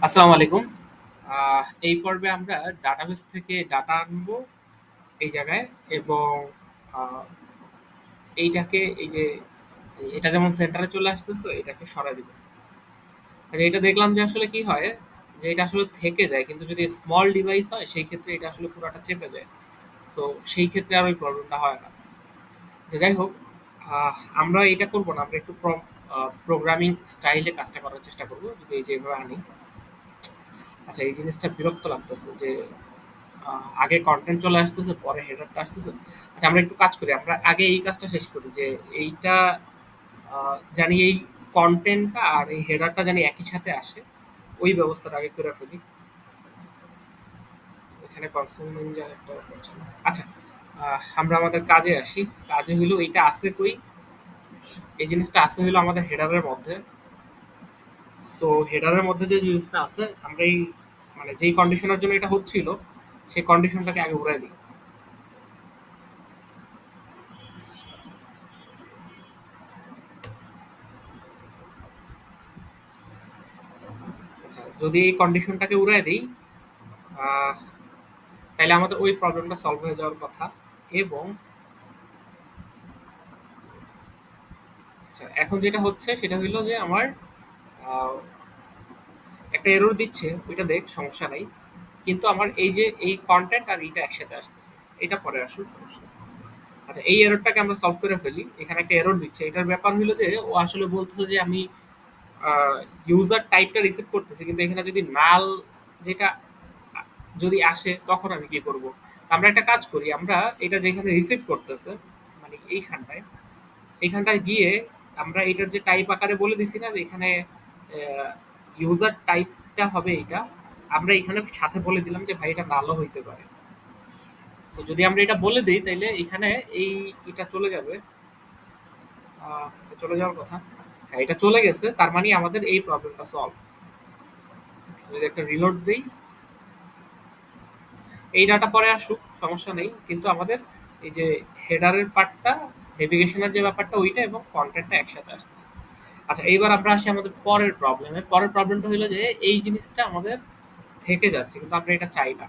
আসসালামু আলাইকুম। এই পর্বে আমরা ডাটাবেস থেকে ডাটা আনবো এই জায়গায় এবং আহ, এইটাকে এটা যেমন সেন্টারে চলে আসতেছে এটাকে সরাই দিব। আচ্ছা, এটা দেখলাম যে আসলে কি হয়, যে এটা আসলে থেকে যায়, কিন্তু যদি স্মল ডিভাইস হয় সেই ক্ষেত্রে এটা আসলে পুরোটা চেপে যায়। তো সেই ক্ষেত্রে আর ওই প্রবলেমটা হয় না। আচ্ছা, যাই হোক, আমরা এটা করবো না, আমরা একটু প্রোগ্রামিং স্টাইলে কাজটা করার চেষ্টা করবো যদি এই যেভাবে আনি। আচ্ছা, এই জিনিসটা বিরক্ত লাগতেছে যে আগে কন্টেন্ট চলে আসতেছে, পরে হেডারটা আসতেছে। আচ্ছা, আমরা একটু কাজ করি, আমরা আগে এই কাজটা শেষ করি যে এইটা জানি এই কন্টেন্টটা আর এই হেডারটা জানি একই সাথে আসে, ওই ব্যবস্থাটা আগে করে ফেলি। এখানে কনসোল নিনজার একটা অপশন। আচ্ছা, আমরা আমাদের কাজে আসি। কাজে হইলো এইটা আছে কই, এই জিনিসটা আছে হইলো আমাদের হেডারের মধ্যে। সো হেডারের মধ্যে যে জিনিসটা আছে, আমরা এই মানে যেই কন্ডিশনের জন্য এটা হচ্ছিল সেই কন্ডিশনটাকে আগে উড়াই দিই। আচ্ছা, যদি এই কন্ডিশনটাকে উড়াই দিই, আহ, তাহলে আমাদের ওই প্রবলেমটা সলভ হয়ে যাওয়ার কথা। এবং আচ্ছা, এখন যেটা হচ্ছে সেটা হইলো যে আমার আহ, একটা এরর দিচ্ছে, ওইটা দেখ, সমস্যা নাই। কিন্তু আমার এই যে এই কন্টেন্ট আর এইটা একসাথে আসতেছে, এটা পরে আসুন, সমস্যা নেই। আচ্ছা, এই এররটাকে আমরা সলভ করে ফেলি। এখানে একটা এরর দিচ্ছে, এটার ব্যাপার হইলো যে ও আসলে বলতেছে যে আমি ইউজার টাইপটা রিসিভ করতেছি, কিন্তু এখানে যদি নাল যেটা যদি আসে তখন আমি কি করব। আমরা একটা কাজ করি, আমরা এটা যেখানে রিসিভ করতেছে মানে এইখানটায়, এখানটায় গিয়ে আমরা এটার যে টাইপ আকারে বলে দিছি না যে এখানে ইউজার টাইপটা হবে এইটা, আমরা এখানে সাথে বলে দিলাম যে ভাই এটা নালও হইতে পারে। সো যদি আমরা এটা বলে দিই তাইলে এখানে এই এটা চলে যাবে, এটা চলে যাওয়ার কথা। হ্যাঁ, এটা চলে গেছে, তার মানে আমাদের এই প্রবলেমটা সলভ। যদি একটা রিলোড দিই, এই ডাটা পরে আসুক, সমস্যা নেই, কিন্তু আমাদের এই যে হেডারের পার্টটা, নেভিগেশনের যে ব্যাপারটা ওইটা এবং কন্টেন্টটা একসাথে আসতেছে। আচ্ছা, এইবার আমরা আসি আমাদের পরের প্রবলেমে। পরের প্রবলেমটা হলো যে এই জিনিসটা আমাদের থেকে যাচ্ছে, কিন্তু আমরা এটা চাই না।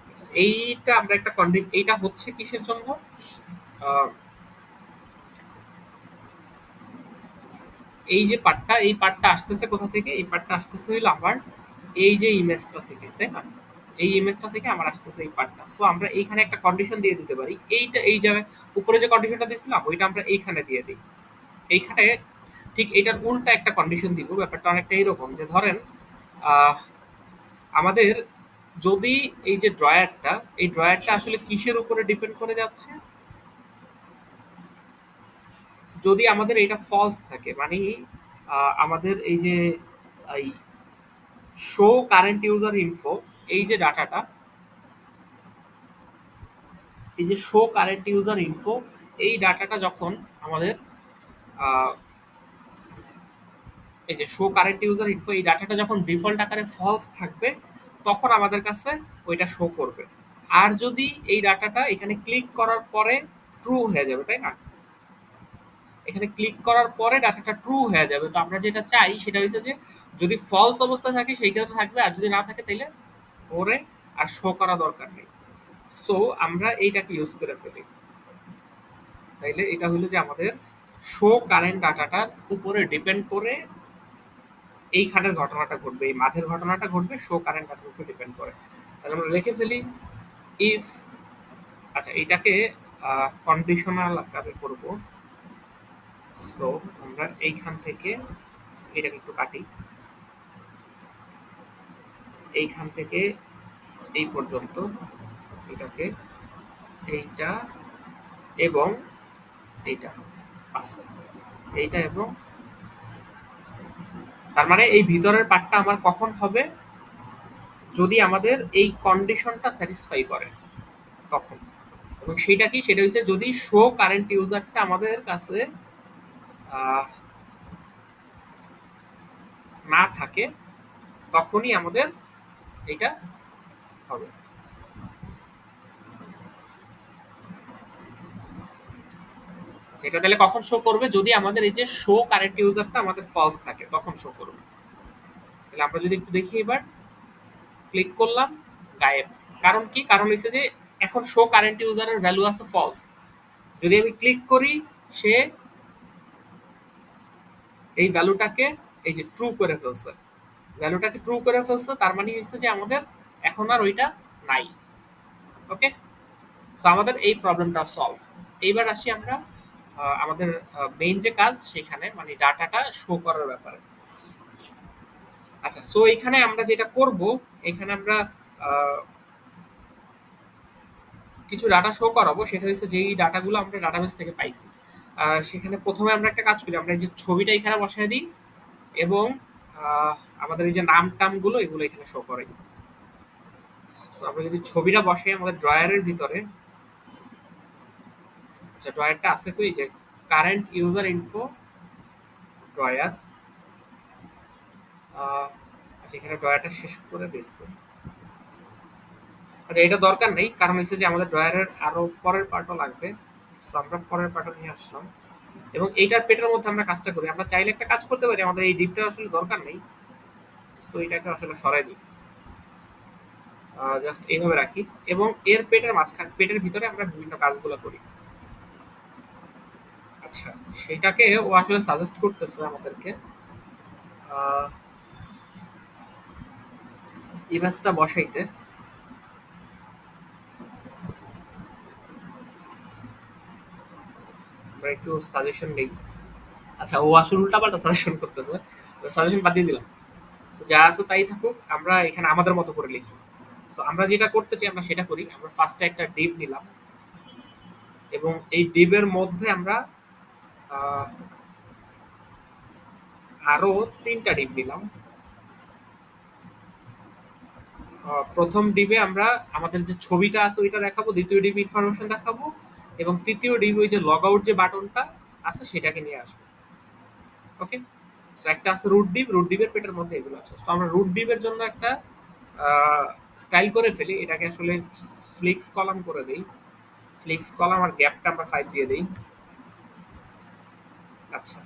আচ্ছা, এইটা আমরা একটা এইটা হচ্ছে কিসের জন্য? আহ, এই যে পার্টটা, এই পার্টটা আসতেছে কোথা থেকে? এই পার্টটা আসতেছে হইলো আমার এই যে ইমেজটা থেকে, তাই না? এই ইমেজটা থেকে আমার আসতেছে এই পার্টটা। সো আমরা এইখানে একটা কন্ডিশন দিয়ে দিতে পারি, এইটা এই জায়গায় উপরে যে কন্ডিশনটা দিছিলাম ওইটা আমরা এইখানে দিয়ে দিই। এইখানে ঠিক এটার উল্টা একটা কন্ডিশন দিব। ব্যাপারটা অনেকটা এরকম যে ধরেন আহ, আমাদের যদি এই যে ড্রয়ারটা, এই ড্রয়ারটা আসলে কিসের উপরে ডিপেন্ড করে যাচ্ছে? যদি আমাদের এটা ফলস থাকে মানে আমাদের এই যে এই শো কারেন্ট ইউজার ইনফো, এই যে ডাটাটা, এই যে শো কারেন্ট ইউজার ইনফো, এই ডাটাটা যখন আমাদের আহ, এই যে শো কারেন্ট ইউজার ইনফো, এই ডাটাটা যখন ডিফল্ট আকারে ফলস থাকবে তখন আমাদের কাছে ওইটা শো করবে। আর যদি এই ডাটাটা এখানে ক্লিক করার পরে ট্রু হয়ে যাবে, তাই না? এখানে ক্লিক করার পরে ডাটাটা ট্রু হয়ে যাবে। তো আমরা যেটা চাই সেটা হচ্ছে যে যদি ফলস অবস্থা থাকে সেই ক্ষেত্রে থাকবে, আর যদি না থাকে তাহলে ওরে আর শো করা দরকার নেই। সো আমরা এইটাকে ইউজ করে ফেলি। তাইলে এটা হলো যে আমাদের শো কারেন্ট ডাটাটার উপরে ডিপেন্ড করে এইখানের ঘটনাটা ঘটবে, এই মাঝের ঘটনাটা ঘটবে শো কারেন্ট ডাটার উপরে ডিপেন্ড করে। তাহলে আমরা লিখে ফেলি ইফ, আচ্ছা এইটাকে কন্ডিশনাল আকারে করব। সো আমরা এইখান থেকে এটাকে একটু কাটি, এইখান থেকে এই পর্যন্ত এটাকে, এইটা এবং এইটা, আহ, এইটা এবং, তার মানে এই ভিতরের পার্টটা আমার কখন হবে? যদি আমাদের এই কন্ডিশনটা স্যাটিসফাই করে তখন। এবং সেটা কি, সেটা হচ্ছে যদি শো কারেন্ট ইউজারটা আমাদের কাছে আহ, না থাকে তখনই আমাদের এটা হবে। সেটা তাহলে কখন শো করবে? যদি আমাদের এই যে শো কারেন্ট ইউজারটা আমাদের ফলস থাকে তখন শো করবে। তাহলে আমরা যদি একটু দেখি এবার, ক্লিক করলাম, গায়েব। কারণ কি? কারণ হচ্ছে যে এখন শো কারেন্ট ইউজারের ভ্যালু আছে ফলস। যদি আমি ক্লিক করি, সে এই ভ্যালুটাকে এই যে ট্রু করে ফেলছে, ভ্যালুটাকে ট্রু করে ফেলছে, তার মানে হচ্ছে যে আমাদের এখন আর ওইটা নাই। ওকে, সো আমাদের এই প্রবলেমটা সলভ। এইবার আসি আমরা আমাদের মেইন যে কাজ সেখানে, মানে ডাটাটা শো করার ব্যাপারে। আচ্ছা, সো এখানে আমরা যেটা করব, এখানে আমরা আহ, কিছু ডাটা শো করাবো। সেটা হচ্ছে যেই ডাটাগুলো আমরা ডাটাবেস থেকে পাইছি। সেখানে প্রথমে আমরা একটা কাজ করি, আমরা এই যে ছবিটা এখানে বসায় দিই এবং আহ, আমাদের এই যে নাম টামগুলো এগুলো এখানে শো করাই। So, আমরা যদি ছবিটা বসাই আমাদের ড্রয়ারের ভিতরে, আচ্ছা ড্রয়ারটা আছে কই, যে কারেন্ট ইউজার ইনফো ড্রয়ার। আচ্ছা এখানে ড্রয়ারটা শেষ করে দিচ্ছে। আচ্ছা এটা দরকার নেই, কারণ হচ্ছে যে আমাদের ড্রয়ারের আরো পরের পার্টও লাগবে। সো আমরা পরের পার্টও নিয়ে আসলাম এবং এইটার পেটের মধ্যে আমরা কাজটা করি। আমরা চাইলে একটা কাজ করতে পারি, আমাদের এই ডিপটা আসলে দরকার নেই, তো এটাকে আসলে সরাই দিই, জাস্ট এইভাবে রাখি এবং এর পেটের মাঝখানে, পেটের ভিতরে আমরা বিভিন্ন কাজগুলো করি। আচ্ছা, সেটাকে ও আসলে সাজেস্ট করতেছে আমাদেরকে ইমেজটা বসাইতে। আমরা একটু সাজেশন নেই। আচ্ছা, ও আসলে উল্টাপাল্টা সাজেশন করতেছে, তো সাজেশন বাদ দিয়ে দিলাম। তো যা আছে তাই থাকুক, আমরা এখানে আমাদের মতো করে লিখি। সো আমরা যেটা করতে চাই আমরা সেটা করি। আমরা ফার্স্টে একটা ডিভ নিলাম এবং এই ডিভের মধ্যে আমরা আহ, আরো তিনটা ডিভ নিলাম। প্রথম ডিবে আমরা আমাদের যে ছবিটা আছে ওইটা দেখাবো, দ্বিতীয় ডিবে ইনফরমেশন দেখাবো এবং তৃতীয় ডিবে ওই যে লগ আউট যে বাটনটা আছে সেটাকে নিয়ে আসবো। ওকে, সো একটা আছে রুট ডিভ, রুট ডিভের পেটের মধ্যে এগুলো আছে। তো আমরা রুট ডিভের জন্য একটা স্টাইল করে ফেলি, এটাকে আসলে ফ্লিক্স কলাম করে দেই। ফ্লিক্স কলাম আর গ্যাপটা আমরা 5 দিয়ে দেই। আচ্ছা,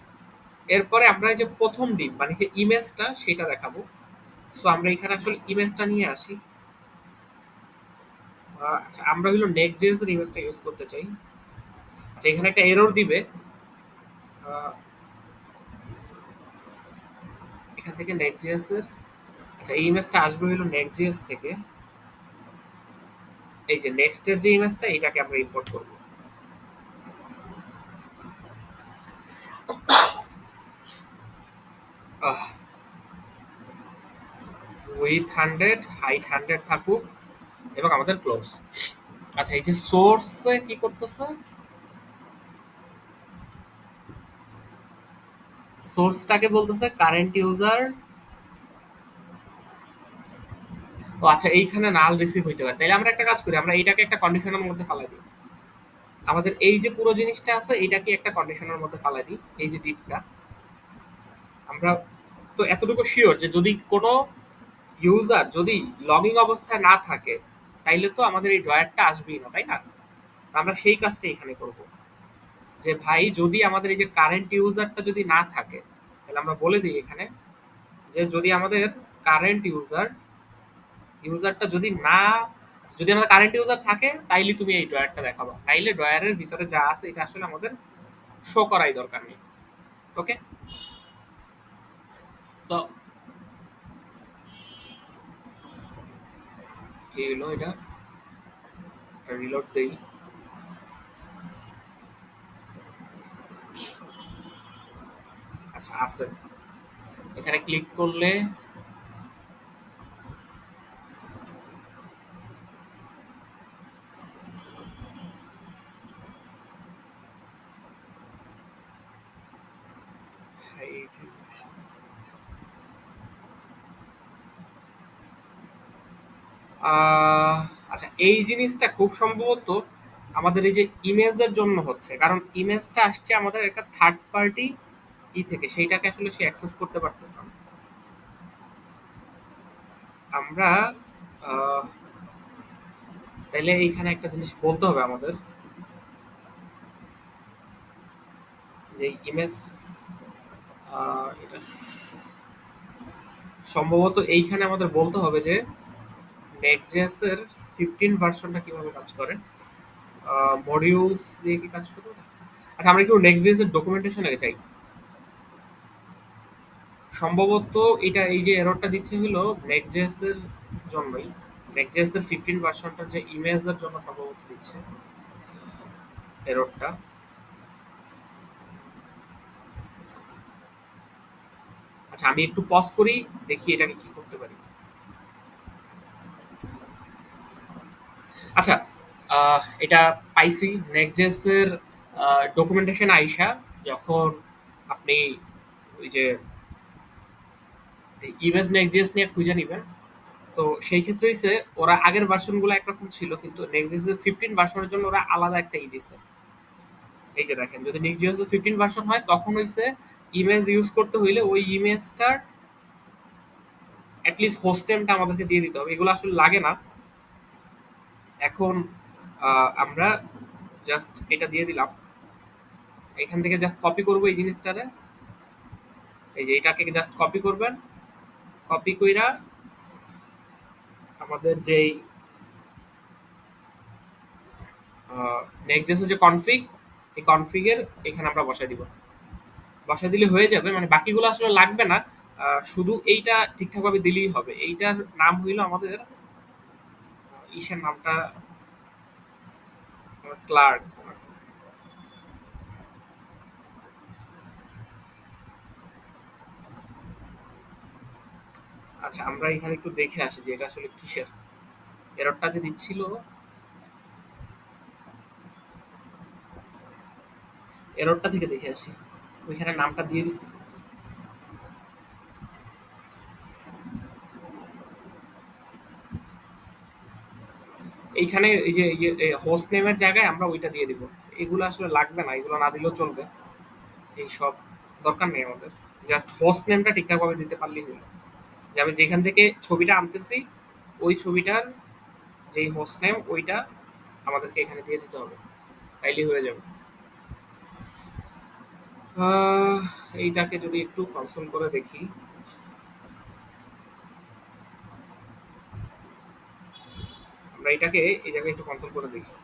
এরপরে আমরা এই যে প্রথম ডিপ মানে যে ইমেজটা সেটা দেখাবো। সো আমরা এখানে আসলে ইমেজটা নিয়ে আসি। আচ্ছা, আমরা হলো নেক্সট.js এর ইমেজটা ইউজ করতে চাই। আচ্ছা, এখানে একটা এরর দিবে, আহ, এখান থেকে নেক্সট.js এর, আচ্ছা এই ইমেজটা আসবে হলো নেক্সট.js থেকে। এই যে নেক্সট এর যে ইমেজটা এটাকে আমরা ইম্পোর্ট করব। উইথ 100, হাইট 100 থাকুক এবং আমাদের ক্লোজ। আচ্ছা, এই যে সোর্সে কি করতেছে, সোর্সটাকে বলতেছে কারেন্ট ইউজার। ও আচ্ছা, এইখানে নাল রিসিভ হইতে পারে, তাইলে আমরা একটা কাজ করি, আমরা এইটাকে একটা কন্ডিশনের মধ্যে ফালাই দিই। আমাদের এই যে পুরো জিনিসটা আছে এটাকে একটা কন্ডিশনের মধ্যে ফালাই দিই, এই যে ডিপটা। আমরা তো এতটুকু শিওর যে যদি কোনো ইউজার যদি লগইন অবস্থায় না থাকে তাইলে তো আমাদের এই ড্রয়ারটা আসবেই না, তাই না? তো আমরা সেই কাজটা এখানে করব, যে ভাই যদি আমাদের এই যে কারেন্ট ইউজারটা যদি না থাকে তাহলে আমরা বলে দিই এখানে যে যদি আমাদের কারেন্ট ইউজারটা যদি না, যদি আমাদের কারেন্ট ইউজার থাকে তাইলে তুমি এই ড্রয়ারটা দেখাবো, তাইলে ড্রয়ারের ভিতরে যা আছে এটা আসলে আমাদের শো করাই দরকার নেই। ওকে, সো কি হলো, এটা রিলোড দেই। আচ্ছা আছে, এখানে ক্লিক করলে আহ, আচ্ছা এই জিনিসটা খুব সম্ভবত আমাদের এই যে ইমেজের জন্য হচ্ছে, কারণ ইমেজটা আসছে আমাদের একটা থার্ড পার্টি থেকে, সেইটাকে আসলে সে অ্যাক্সেস করতে পারতেছে না। আমরা আহ, তাইলে এইখানে একটা জিনিস বলতে হবে আমাদের, যে ইমেজ এটা সম্ভবত এইখানে আমাদের বলতে হবে যে নেক্সট.js এর 15 ভার্সনটা কিভাবে কাজ করে। মডিউলস দিয়ে কি কাজ করে? আচ্ছা, আমরা একটু নেক্সট.js এর ডকুমেন্টেশন আগে চাই। সম্ভবত এটা এই যে এররটা দিচ্ছে হলো নেক্সট.js এর জন্যই। নেক্সট.js এর 15 ভার্সনটার যে ইমেজের জন্য সম্ভবত দিচ্ছে এররটা। আচ্ছা, আমি একটু পজ করি, দেখি এটাকে কি করতে পারি। আচ্ছা, এটা পাইছি নেক্সট.js এর ডকুমেন্টেশন আইসা যখন আপনি ওই যে ইমেজ নেক্সট.js নিয়ে খুঁজে নিবেন, তো সেই ক্ষেত্রে হইছে ওরা আগের ভার্সনগুলো একরকম ছিল, কিন্তু নেক্সট.js এর 15 ভার্সনের জন্য ওরা আলাদা একটা দিছে। এই যে দেখেন, যদি নেক্সট.js এর 15 ভার্সন হয় তখন হইছে ইমেজ ইউজ করতে হইলে ওই ইমেজটার অ্যাটলিস্ট হোস্ট নেমটা আমাদেরকে দিয়ে দিতে হবে। এগুলো আসলে লাগে না। এখন আমরা জাস্ট এটা দিয়ে দিলাম। এখান থেকে জাস্ট কপি করব এই জিনিসটারে। এই যে এটাকে জাস্ট কপি করবেন। কপি কইরা আমাদের যেই নেক্সট.js এর যে কনফিগ, এই কনফিগের এখানে আমরা বসাই দিব। বসাই দিলে হয়ে যাবে, মানে বাকিগুলো আসলে লাগবে না। শুধু এইটা ঠিকঠাকভাবে দিলেই হবে। এইটার নাম হইল আমাদের ইসের নামটা ক্লার্ক। আচ্ছা, আমরা এখানে একটু দেখে আসি যে এটা আসলে কিসের এররটা যে দিচ্ছিল। এররটা থেকে দেখে আসি। ওইখানে নামটা দিয়ে দিছি। এইখানে এই যে হোস্ট নেমের জায়গায় আমরা ওইটা দিয়ে দিব। এগুলো আসলে লাগবে না, এগুলো না দিলেও চলবে। এই সব দরকার নেই আমাদের। জাস্ট হোস্ট নেমটা ঠিকঠাকভাবে দিতে পারলেই হলো। যে আমি যেখান থেকে ছবিটা আনতেছি ওই ছবিটার যেই হোস্ট নেম ওইটা আমাদেরকে এখানে দিয়ে দিতে হবে, তাইলেই হয়ে যাবে। আহ, এইটাকে যদি একটু কনসোল করে দেখি। আমরা এটাকে এই জায়গায় একটু কনসোল করে দেখি।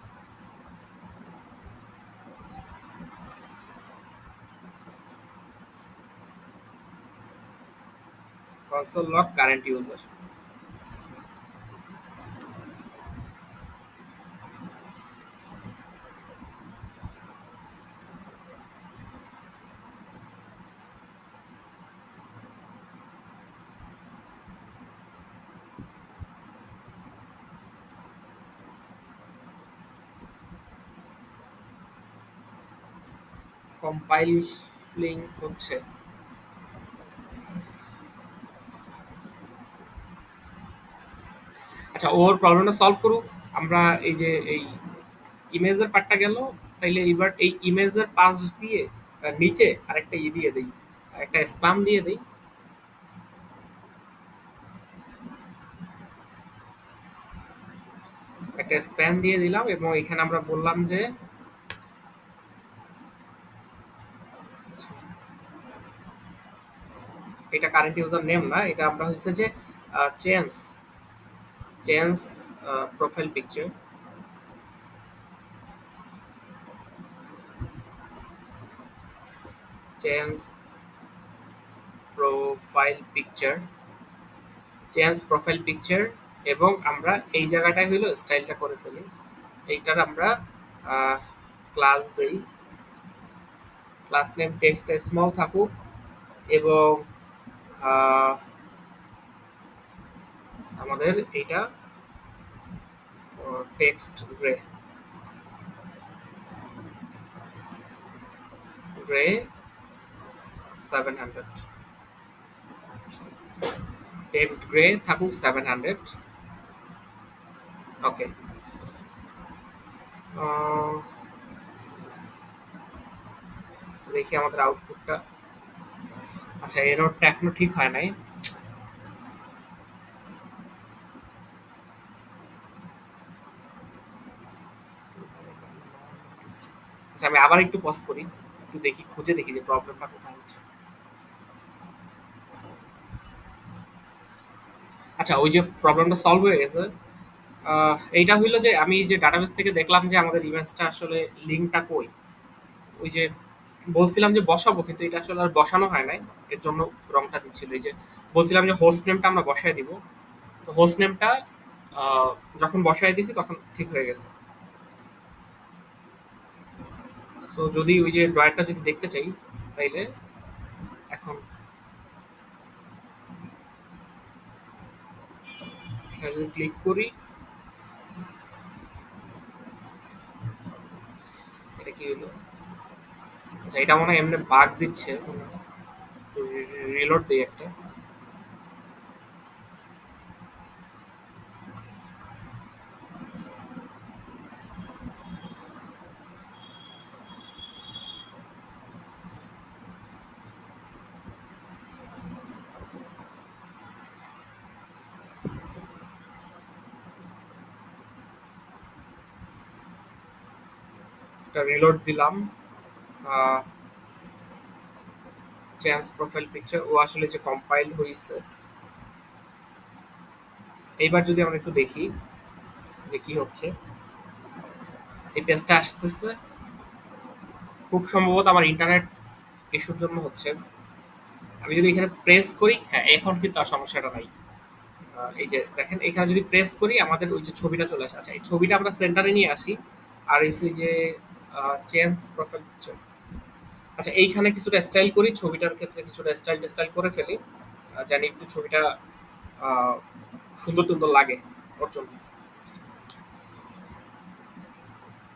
Console log current user. Compiling হচ্ছে। আচ্ছা, ওর প্রবলেমটা সলভ করুক। আমরা এই যে এই ইমেজের পার্টটা গেল, তাইলে এবার এই ইমেজের পাশ দিয়ে নিচে আরেকটা দিয়ে দেই, একটা স্প্যাম দিয়ে দেই। একটা স্প্যান দিয়ে দিলাম এবং এখানে আমরা বললাম যে এটা কারেন্ট ইউজার নেম না, এটা আমরা হয়েছে যে change change profile picture. Change profile picture. Change profile picture. এবং আমরা এই জায়গাটায় হইলো স্টাইলটা করে ফেলি। এইটার আমরা ক্লাস দেই। ক্লাস নেম টেক্সট স্মল থাকুক এবং আহ, আমাদের এইটা text grey. Grey 700। Text grey থাকুক 700। ওকে। দেখি আমাদের আউটপুটটা। আচ্ছা, এররটা এখনো ঠিক হয় নাই। আচ্ছা, আমি আবার একটু পজ করি, একটু দেখি, খুঁজে দেখি যে প্রবলেমটা কোথায় হচ্ছে। আচ্ছা, ওই যে প্রবলেমটা সলভ হয়ে গেছে। এইটা হইলো যে আমি যে ডাটাবেস থেকে দেখলাম যে আমাদের ইমেজটা আসলে লিঙ্কটা কই। ওই যে বলছিলাম যে বসাবো, কিন্তু এটা আসলে আর বসানো হয় নাই। এর জন্য রংটা দিচ্ছিল। এই যে বলছিলাম যে হোস্ট নেমটা আমরা বসায় দিব। তো হোস্ট নেমটা যখন বসায় দিছি তখন ঠিক হয়ে গেছে। সো যদি ওই যে ড্রয়ারটা যদি দেখতে চাই, তাইলে এখন এখানে যদি ক্লিক করি, এটা কি হলো? আচ্ছা, এটা মনে হয় এমনি বাগ দিচ্ছে। রিলোড দিই একটা। একটা রিলোড দিলাম। চেঞ্জ প্রোফাইল পিকচার, ও আসলে যে কম্পাইল হয়েছে। এইবার যদি আমরা একটু দেখি যে কি হচ্ছে। এই পেজটা আসতেছে। খুব সম্ভবত আমার ইন্টারনেট ইস্যুর জন্য হচ্ছে। আমি যদি এখানে প্রেস করি, হ্যাঁ, এখন কিন্তু আর সমস্যাটা নাই। এই যে দেখেন, এখানে যদি প্রেস করি আমাদের ওই যে ছবিটা চলে আসে। আচ্ছা, এই ছবিটা আমরা সেন্টারে নিয়ে আসি। আর এই যে চেঞ্জ প্রোফাইল পিকচার, আচ্ছা এইখানে কিছুটা স্টাইল করি, ছবিটার ক্ষেত্রে কিছুটা স্টাইল টেস্টাইল করে ফেলি। জানি একটু ছবিটা আহ, সুন্দর টুন্দর লাগে ওর জন্য।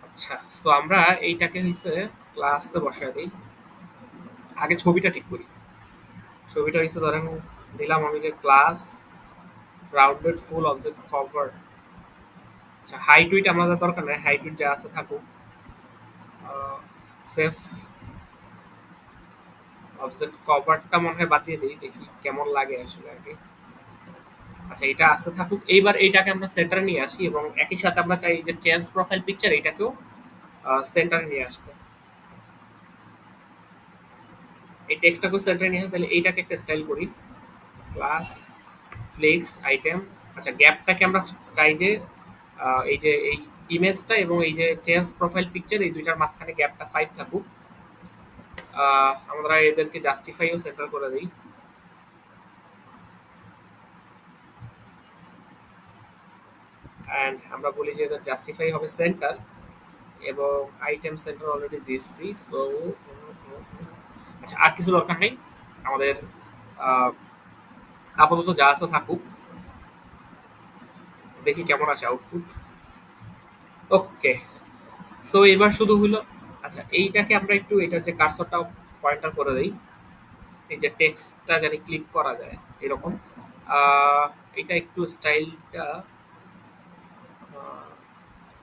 আচ্ছা, তো আমরা এইটাকে হইছে ক্লাসে বসায় দিই। আগে ছবিটা ঠিক করি। ছবিটা হইছে ধরেন দিলাম আমি যে ক্লাস রাউন্ডেড ফুল অবজেক্ট কভার। আচ্ছা, হাইট উইট আমাদের দরকার নেই, হাইট উইট যা আছে থাকুক। সেফ অবজেক্ট কভারটা মনে হয় বাদ দিয়ে দিই, দেখি কেমন লাগে আসলে আগে। আচ্ছা, এটা আছে থাকুক। এইবার এইটাকে আমরা সেন্টারে নিয়ে আসি এবং একই সাথে আমরা চাই যে চেঞ্জ প্রোফাইল পিকচার এইটাকেও সেন্টারে নিয়ে আসতে। এই টেক্সটটাকেও সেন্টারে নিয়ে আসতে, তাহলে এইটাকে একটা স্টাইল করি। Class flex item. আচ্ছা, গ্যাপটাকে আমরা চাই যে এই যে এই ইমেজটা এবং এই যে চেঞ্জ প্রোফাইল পিকচার এই দুইটার মাঝখানে গ্যাপটা 5 থাকুক। আমরা এদেরকে জাস্টিফাইও সেন্টার করে দিই। অ্যান্ড আমরা বলি যে এদের জাস্টিফাই হবে সেন্টার, এবং আইটেম সেন্টার অলরেডি দিচ্ছি। সো আচ্ছা, আর কিছু দরকার নেই আমাদের। আহ, আপাতত যা আছে থাকুক। দেখি কেমন আসে আউটপুট। ওকে, সো এবার শুধু হলো, আচ্ছা এইটাকে আমরা একটু এটার যে কার্সরটা পয়েন্টার করে দেই। এই যে টেক্সটটা জানি ক্লিক করা যায় এরকম। আহ, এটা একটু স্টাইলটা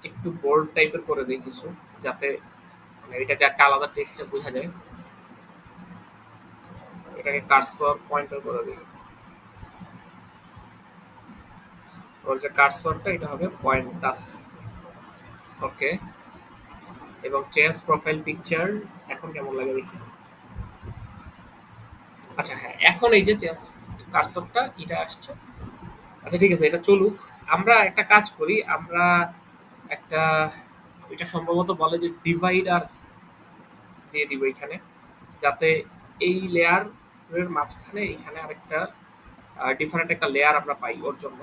একটু বোল্ড টাইপের করে দেই কিছু, যাতে মানে এটা যে একটা আলাদা টেক্সটে বোঝা যায়। এটাকে কার্সর পয়েন্টার করে দিই। ওর যে কার্সরটা এটা হবে পয়েন্টার। ওকে, এবং চেঞ্জ প্রোফাইল পিকচার এখন কেমন লাগে দেখি। আচ্ছা হ্যাঁ, এখন এই যে চেঞ্জ কার্সরটা এটা আসছে। আচ্ছা ঠিক আছে, এটা চলুক। আমরা একটা কাজ করি, আমরা একটা, এটা সম্ভবত বলে যে ডিভাইডার দিয়ে দিব এখানে, যাতে এই লেয়ারের মাঝখানে এখানে আরেকটা ডিফারেন্ট একটা লেয়ার আমরা পাই ওর জন্য।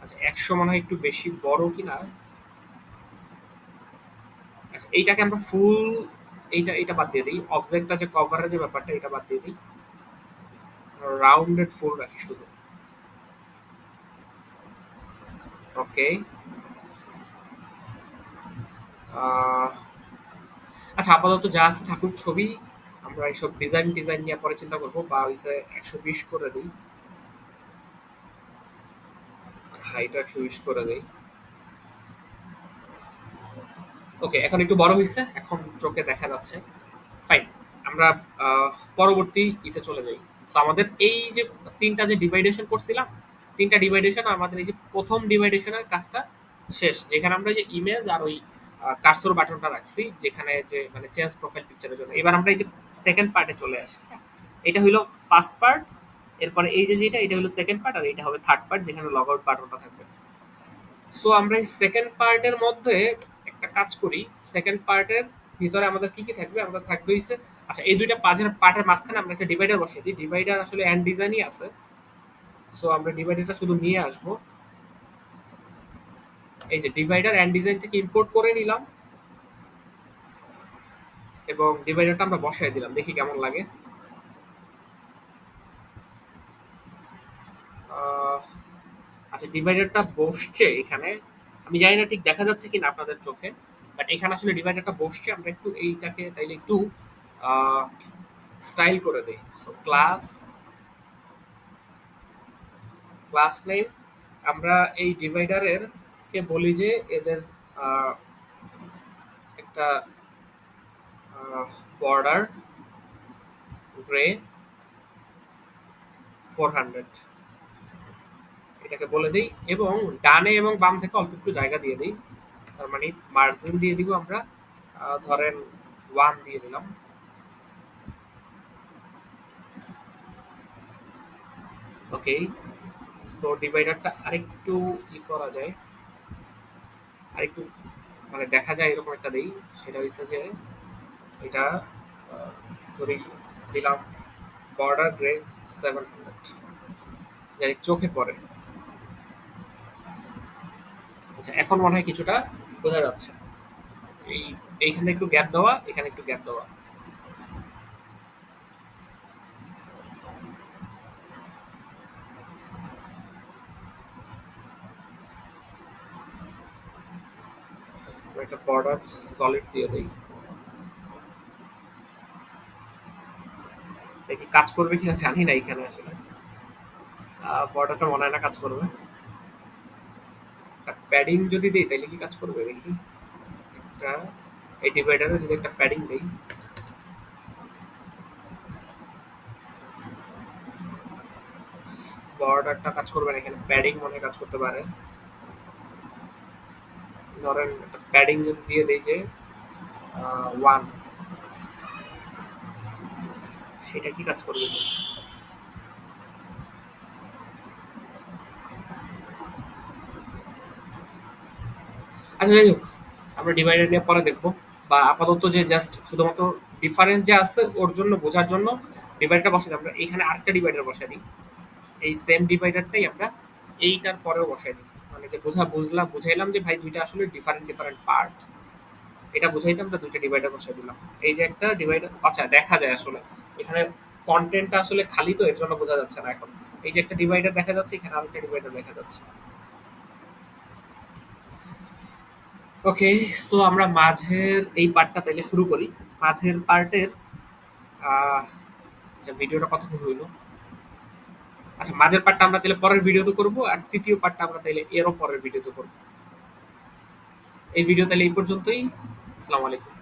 আচ্ছা, 100 মনে হয় একটু বেশি বড় কিনা। আচ্ছা, এইটাকে আমরা ফুল, এইটা এটা বাদ দিয়ে দিই। অবজেক্টটা যে কভারের যে ব্যাপারটা এটা বাদ দিয়ে দিই। রাউন্ডেড ফুল রাখি শুধু। ওকে। আচ্ছা, আপাতত যা আছে থাকুক ছবি। আমরা এইসব ডিজাইন ডিজাইন নিয়ে পরে চিন্তা করবো। বা হইছে 120 করে দিই, হাইট 120 করে দিই। ওকে, এখন একটু বড় হইছে, এখন চোখে দেখা যাচ্ছে। ফাইন। আমরা আহ, পরবর্তী ইতে চলে যাই। সো আমাদের এই যে তিনটা যে ডিভাইডেশন করছিলাম, তিনটা ডিভাইডেশন, আমাদের এই যে প্রথম ডিভাইডেশনের কাজটা শেষ, যেখানে আমরা এই যে ইমেজ আর ওই কার্সর বাটনটা রাখছি, যেখানে যে মানে চেঞ্জ প্রোফাইল পিকচারের জন্য। এবার আমরা এই যে সেকেন্ড পার্টে চলে আসি। হ্যাঁ, এটা হইলো ফার্স্ট পার্ট। এরপরে এই যে যেটা এটা হলো সেকেন্ড পার্ট আর এটা হবে থার্ড পার্ট যেখানে লগ আউট বাটনটা থাকবে। সো আমরা এই সেকেন্ড পার্টের মধ্যে একটা কাজ করি। সেকেন্ড পার্টের ভিতরে আমাদের কি কি থাকবে? আমাদের থাকবে হইছে আচ্ছা এই দুইটা পাজের পার্টের মাঝখানে আমরা একটা ডিভাইডার বসিয়ে দিই। ডিভাইডার আসলে এন্ড ডিজাইনই আছে। সো আমরা ডিভাইডারটা শুধু নিয়ে আসবো। এই যে ডিভাইডার এন্ড ডিজাইন থেকে ইম্পোর্ট করে নিলাম এবং ডিভাইডারটা আমরা বসায় দিলাম। দেখি কেমন লাগে। আহ, আচ্ছা ডিভাইডারটা বসছে এখানে। আমি জানি না ঠিক দেখা যাচ্ছে কিনা আপনাদের চোখে, বাট এখানে আসলে ডিভাইডারটা বসছে। আমরা একটু এইটাকে তাইলে একটু স্টাইল করে দেই। সো ক্লাস নেম আমরা এই ডিভাইডারের কে বলি যে এদের আহ, একটা বর্ডার গ্রে 400 এটাকে বলে দিই এবং ডানে এবং বাম থেকে অল্প একটু জায়গা দিয়ে দিই। তার মানে মার্জিন দিয়ে দিব আমরা ধরেন 1 দিয়ে দিলাম। ওকে, সো ডিভাইডারটা আরেকটু করা যায়, আরেকটু মানে দেখা যায় এরকম একটা দেই। সেটা হচ্ছে যে এটা আহ, ধরি দিলাম বর্ডার গ্রে 700 যাতে চোখে পড়ে। আচ্ছা এখন মনে হয় কিছুটা বোঝা যাচ্ছে। এই এইখানে একটু গ্যাপ দেওয়া, এখানে একটু গ্যাপ দেওয়া। একটা বর্ডার সলিড দিয়ে দেই। দেখি কাজ করবে কিনা জানি না এখানে আসলে। বর্ডারটা মনে হয় না কাজ করবে। একটা প্যাডিং যদি দিই তাহলে কি কাজ করবে দেখি। একটা এই ডিভাইডারে যদি একটা প্যাডিং দেই, বর্ডারটা কাজ করবে না, এখানে প্যাডিং মনে হয় কাজ করতে পারে। ধরেন একটা প্যাডিং যদি দিয়ে দেই যে 1, সেটা কি কাজ করবে? আচ্ছা যাই হোক, আমরা ডিভাইডার নিয়ে পরে দেখবো। বা আপাতত যে জাস্ট শুধুমাত্র ডিফারেন্স যে আছে ওর জন্য বোঝার জন্য ডিভাইডারটা বসাই দিই। আমরা এখানে আরেকটা ডিভাইডার বসাই দিই। এই সেম ডিভাইডারটাই আমরা এইটার পরেও বসাই দিই। মানে যে বুঝাইলাম যে ভাই দুইটা আসলে ডিফারেন্ট ডিফারেন্ট পার্ট, এটা বুঝাইতে আমরা দুইটা ডিভাইডার বসাই দিলাম। এই যে একটা ডিভাইডার, আচ্ছা দেখা যায় আসলে এখানে কন্টেন্টটা আসলে খালি, তো এর জন্য বোঝা যাচ্ছে না এখন। এই যে একটা ডিভাইডার দেখা যাচ্ছে, এখানে আরেকটা ডিভাইডার দেখা যাচ্ছে। ওকে, সো আমরা মাঝের এই পার্টটা তাইলে শুরু করি। মাঝের পার্টের আচ্ছা ভিডিওটা কতক্ষণ হইলো? আচ্ছা মাঝের পার্টটা আমরা তাহলে পরের ভিডিওতে করবো, আর তৃতীয় পার্টটা আমরা তাহলে এরও পরের ভিডিওতে করবো। এই ভিডিও তাহলে এই পর্যন্তই। আসসালামু আলাইকুম।